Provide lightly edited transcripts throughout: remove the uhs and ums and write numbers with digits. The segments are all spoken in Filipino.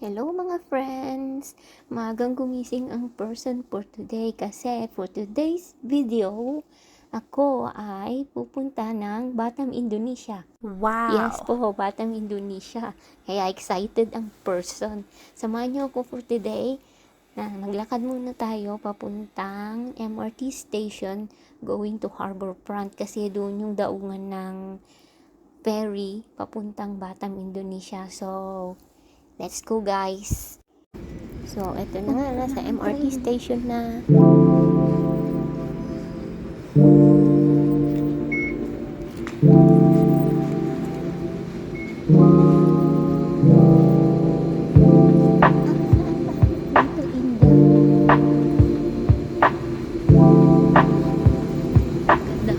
Hello mga friends! Maagang gumising ang person for today kasi for today's video, ako ay pupunta ng Batam, Indonesia. Yes Wow! po, Batam, Indonesia. Kaya excited ang person. Samahan niyo ako for today na maglakad muna tayo papuntang MRT station going to Harbourfront kasi doon yung daungan ng ferry papuntang Batam, Indonesia. So, let's go guys! So, eto na nga, nasa MRT station na. Dito, India. Ganda.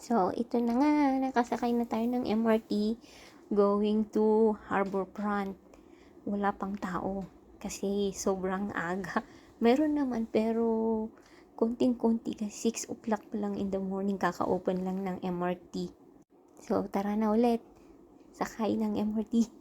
So, ito na nga, nakasakay na tayo ng MRT going to Harbourfront. Wala pang tao kasi sobrang aga. Meron naman pero konting-konti kasi 6 o'clock pa lang in the morning kaka-open lang ng MRT. So, tara na ulit. Sakay ng MRT.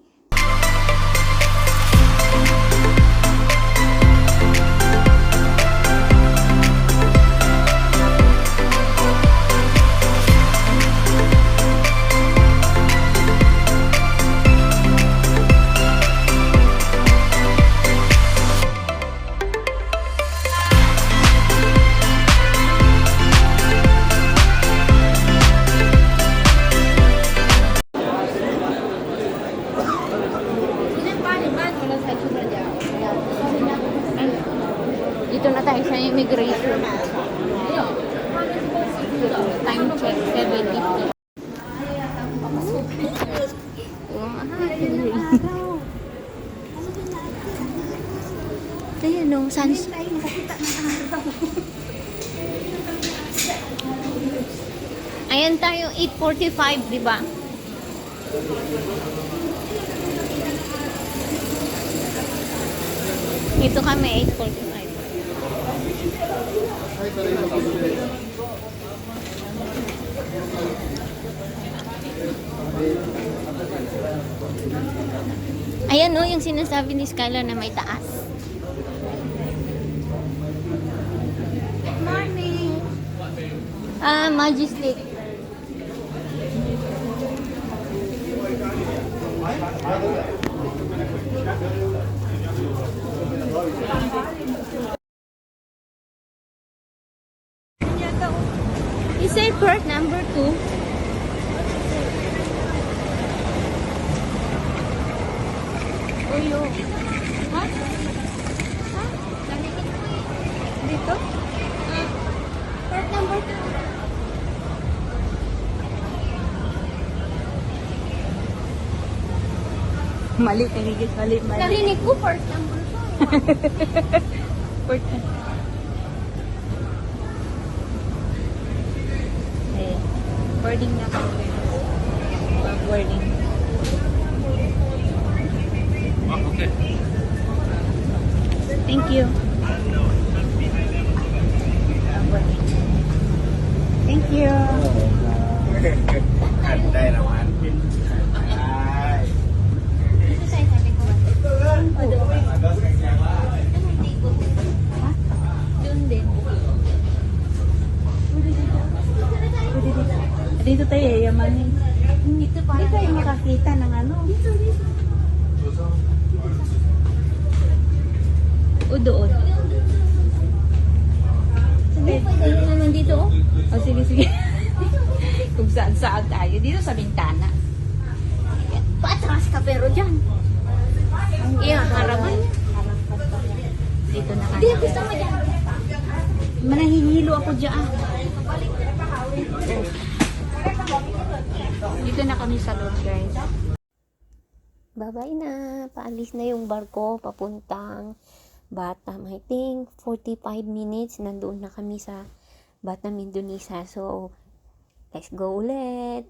Dito na tayo sa immigration. Time check, 7:50. Ayan o, ayan tayo, 8:45, di ba? Dito kami, 8:45. Ayan o, yung sinasabi ni Skylar na may taas. Morning! Majestic. Is it birth number 2? Uyo. Ha? Ha? Dito? Birth number 2. Mali, tinigit, mali. Narinig ko birth number 2. Eh, boarding na ako. Boarding. Okay. Thank you. Thank you. Ada naman. Dito tayo sa likod. Doon din. Dito tayo, yamanin. Dito pa. Hindi tayo makakita ng ano. O doon. Sabi pa, dahil naman dito, oh. O sige, sige. Kung saan tayo. Dito sa bintana. Paatras ka pero dyan. Iya, harapan niya. Dito na Hindi, kami. gusto mo dyan. Manahihilo ako dyan. Dito na kami sa loob, guys. Bye-bye na. Paalis na yung barko papuntang Batam. I think 45 minutes nandoon na kami sa Batam, Indonesia. So, let's go ulit!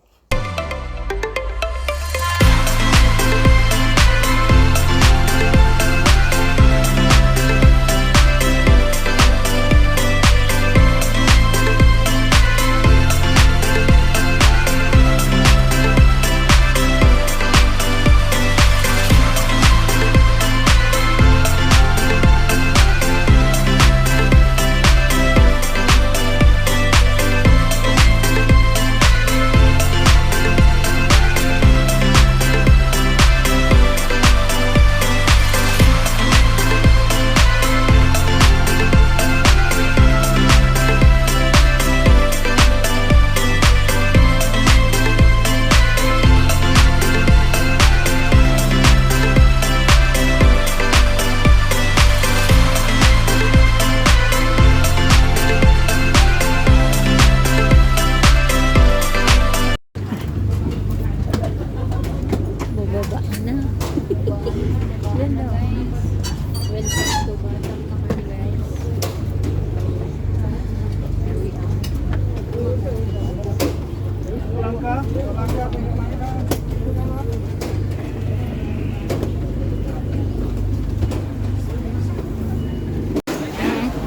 Bababa na. Yan daw. Welcome to Batam naman, guys.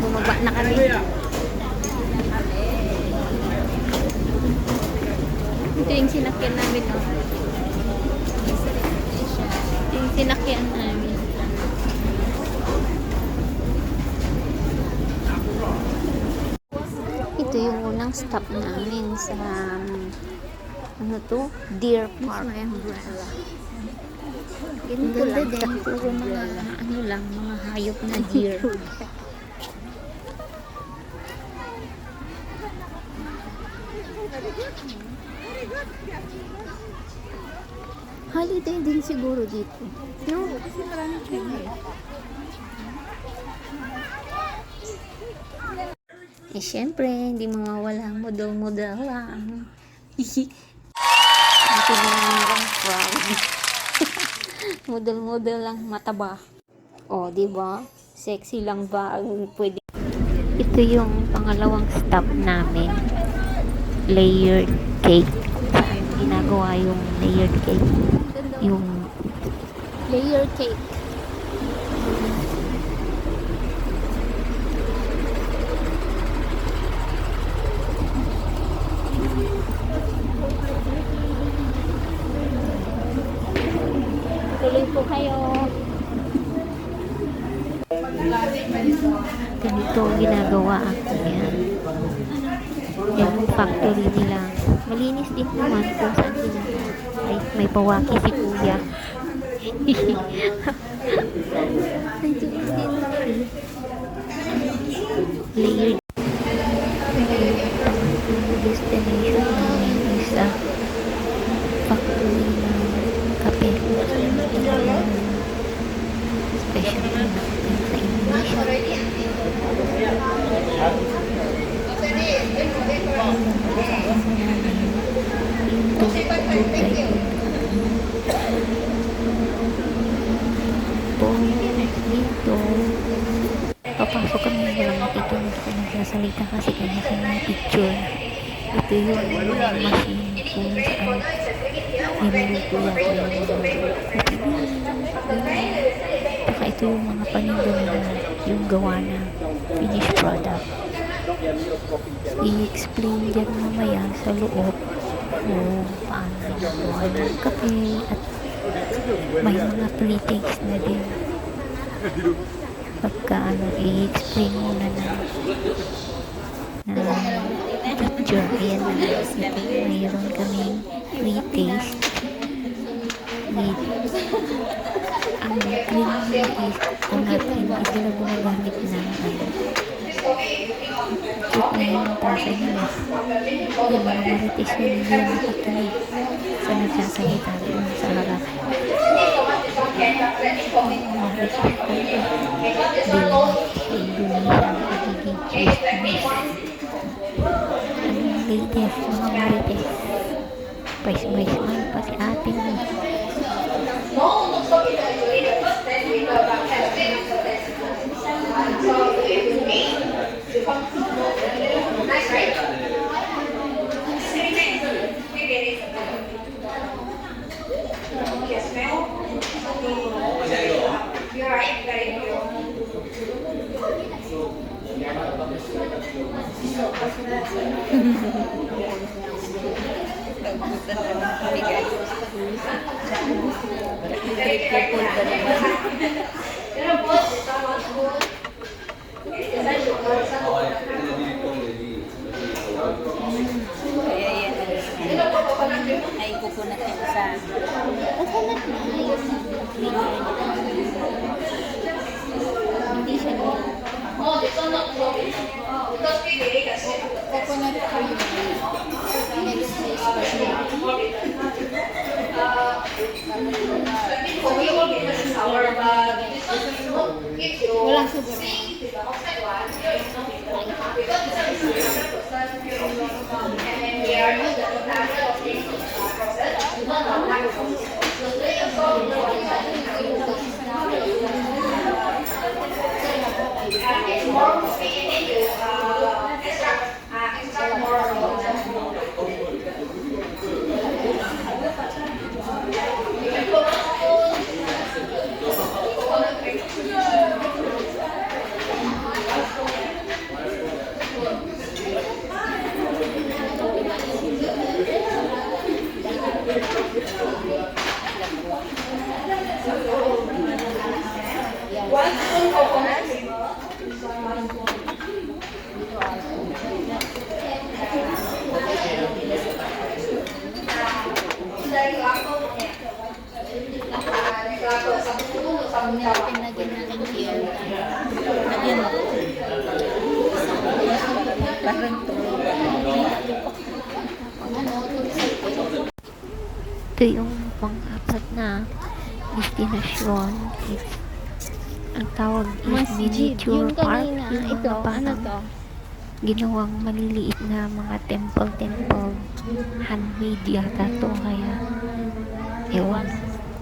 Bumaba na kami. Ito yung sinakyan namin, oh. Yung sinakyan namin. Ito yung unang stop namin sa ano to? Deer Park. May umbrella. Ganito lang. Din. Puro mga ano lang, mga hayop na deer. Holiday din siguro dito. No, kasi maraming tao eh. Eh, syempre, hindi mawawala ang model-model lang. Ito lang proud. Model-model lang, mataba. O, diba? Sexy lang ba ang pwede? Ito yung pangalawang stop namin. Layered cake. Saan ginagawa yung layered cake? Yung layer cake. Tuloy po kayo. Ganito ginagawa ako yan. Yan yung factory nila. Malinis din naman kung saan ginagawa. Ay, may pawaki si kuya. Layered. Destination namin is sa factory ng kape. Special na sa Indonesia. Dito papasok kami, walang makita, hindi ko nagsasalita kasi kanya-kanya picture. Ito yung machine kung saan niluluto yata saka ito yung mga paninda nila, yung gawa na finished product. I-explain dyan mamaya sa loob kung paano ginagawa ng kape at may mga pre-takes na din. Pagka i-explain muna na picture. Ayan na. Ito, mayroon kaming pre-taste with ang cream is kung natin hindi sila gumagamit ng cute na yung tasa nila. Yung mga marites yun, hindi na nakikinig sa nagsasalita doon sa harap. Marites ko din sa Indonesia magiging chismis. Anong latest mga marites? Price-price pa si ate mo. Naubusan na ng kami guys. Trip-tripol ba naman? Kaya yan. Ay, kukunat yung isa. Coconut na yung flavor nila. Hindi siya nila. Coconut cream. Next place. Walang sugar na. Pinagyan natin here. Lagyan mo. Parang Ito yung pang-apat na destinasyon. Ang tawag is miniature Yung park. kanina, Yung mga ito, ano parang to? ginawang maliliit na mga temple. Handmade yata to. Kaya, ewan.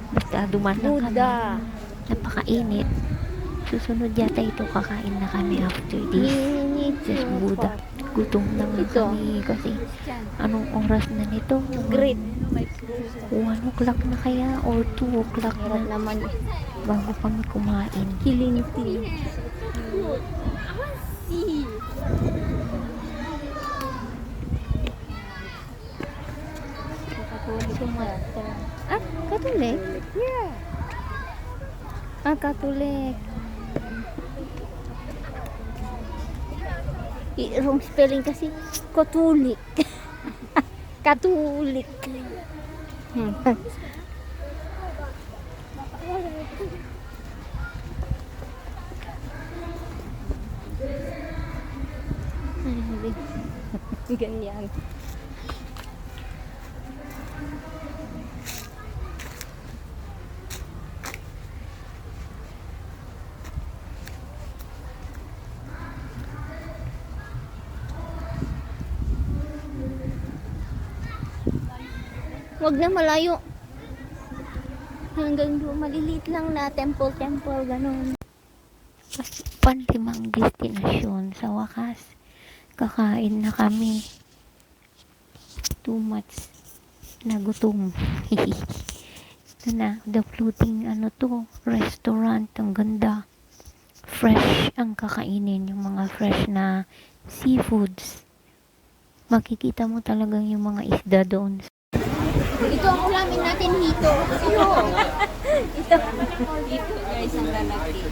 Basta dumaan lang kami. Buddha. Napakainit. Susunod yata ito, kakain na kami after this. Just Buddha. Gutom na nga Ito. kami kasi anong oras na nito? Great. 1 o'clock na kaya or 2 o'clock Hirap na naman. bago kami kumain. Kilinti. Ah, Katolik? Yeah. Ah, Katolik. Wrong spelling kasi. Katolik. Katolik. Ganyan. Wag na malayo. Hanggang doon, maliliit lang na temple, ganun. Panlimang destinasyon. Sa wakas, kakain na kami. Too much na gutom. Ito na, the floating, restaurant. Ang ganda. Fresh ang kakainin. Yung mga fresh na seafoods. Makikita mo talagang yung mga isda doon. Ito ang ulamin natin hito. Ito guys, ang lalaki.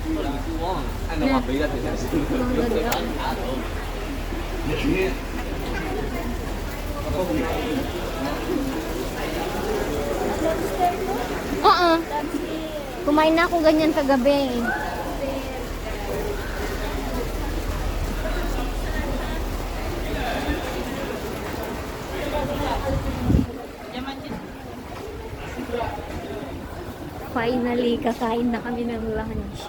Oo. Kumain na ako ganyan kagabi. Finally, kakain na kami ng lunch.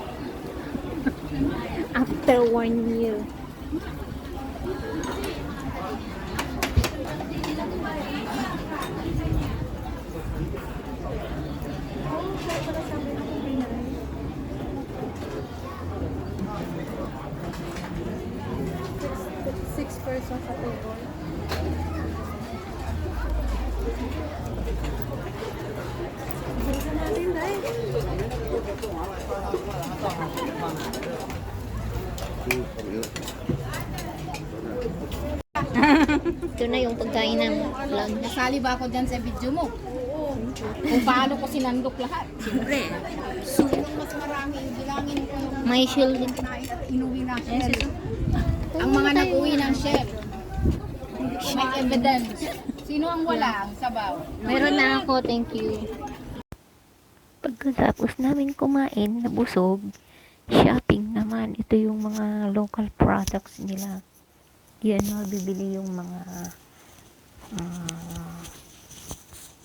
After 1 year. Ito na yung pagkain ng vlog. Nasali ba ako dyan sa video mo? Kung paano ko sinandok lahat. Siyempre. Sinong mas marami, bilangin ko yung May shield din. kinain at inuwi na chef. Ang mga nag-uwi ng chef. May evidence. Sino ang wala? Ang sabaw. Meron na ako, thank you. Pagkatapos namin kumain, nabusog, shopping naman. Ito yung mga local products nila. Yan, mabibili yung mga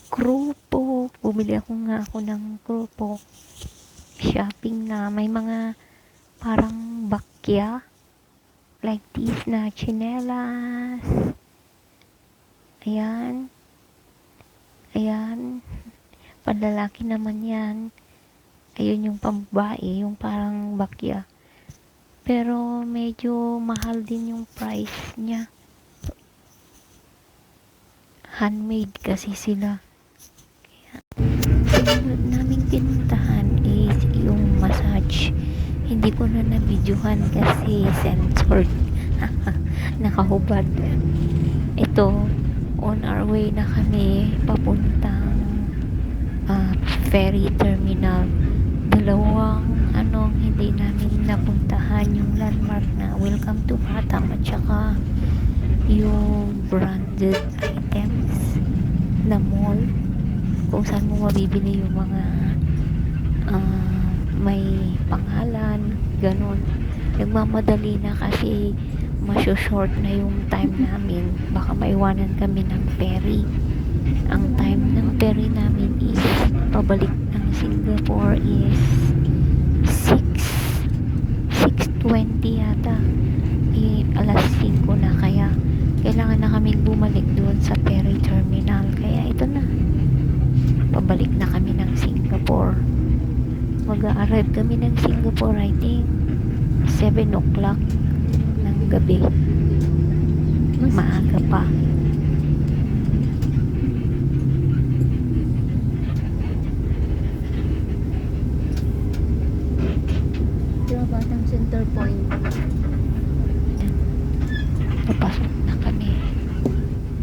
krupo. Bumili ako ng krupo. Shopping na. May mga parang bakya. Like this na chinelas. Ayan. Ayan. Panlalaki naman yan. Ayun yung pambabae, yung parang bakya. Pero medyo mahal din yung price niya. Handmade kasi sila. Kaya, sunod naming pinuntahan is yung massage. Hindi ko na na-videohan kasi censored. Nakahubad. Ito, on our way na kami papuntang ferry terminal. Dalawang hindi namin napuntahan, yung landmark na welcome to Batam at saka yung branded items na mall kung saan mo mabibili yung mga may pangalan, ganun. Nagmamadali na kasi short na yung time namin, baka maiwanan kami ng ferry. Ang time ng ferry namin is pabalik ng Singapore is 6:20 yata. Alas 5 na, kaya kailangan na kaming bumalik doon sa ferry terminal. Kaya ito na, pabalik na kami ng Singapore. Mag-a-arrive kami ng Singapore I think 7 o'clock ng gabi. Maaga pa. Batang Center Point. Papasok na kami.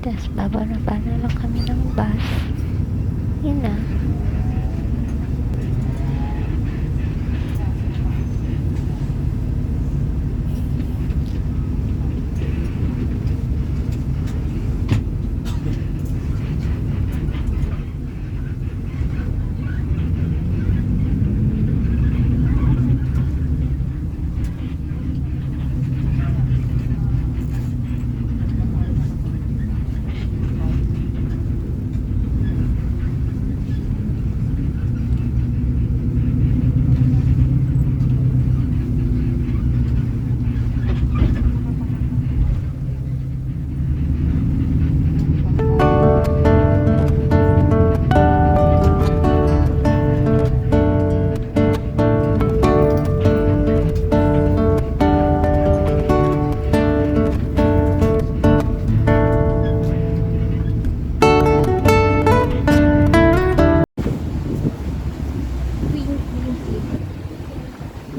Tapos bababa na lang kami ng bus. Yun na.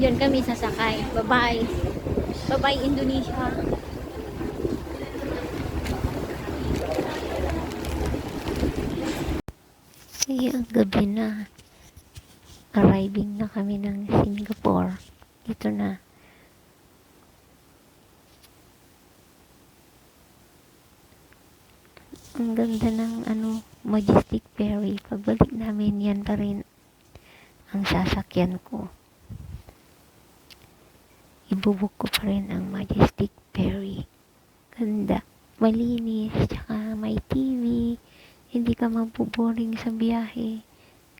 Diyan kami sasakay. Bye-bye. Bye-bye, Indonesia. Ang gabi na. Arriving na kami ng Singapore. Dito na. Ang ganda ng Majestic Ferry. Pagbalik namin, yan pa rin ang sasakyan ko. Ibubuk ko pa rin ang Majestic Ferry. Ganda. Malinis. Tsaka may TV. Hindi ka mabuboring sa biyahe.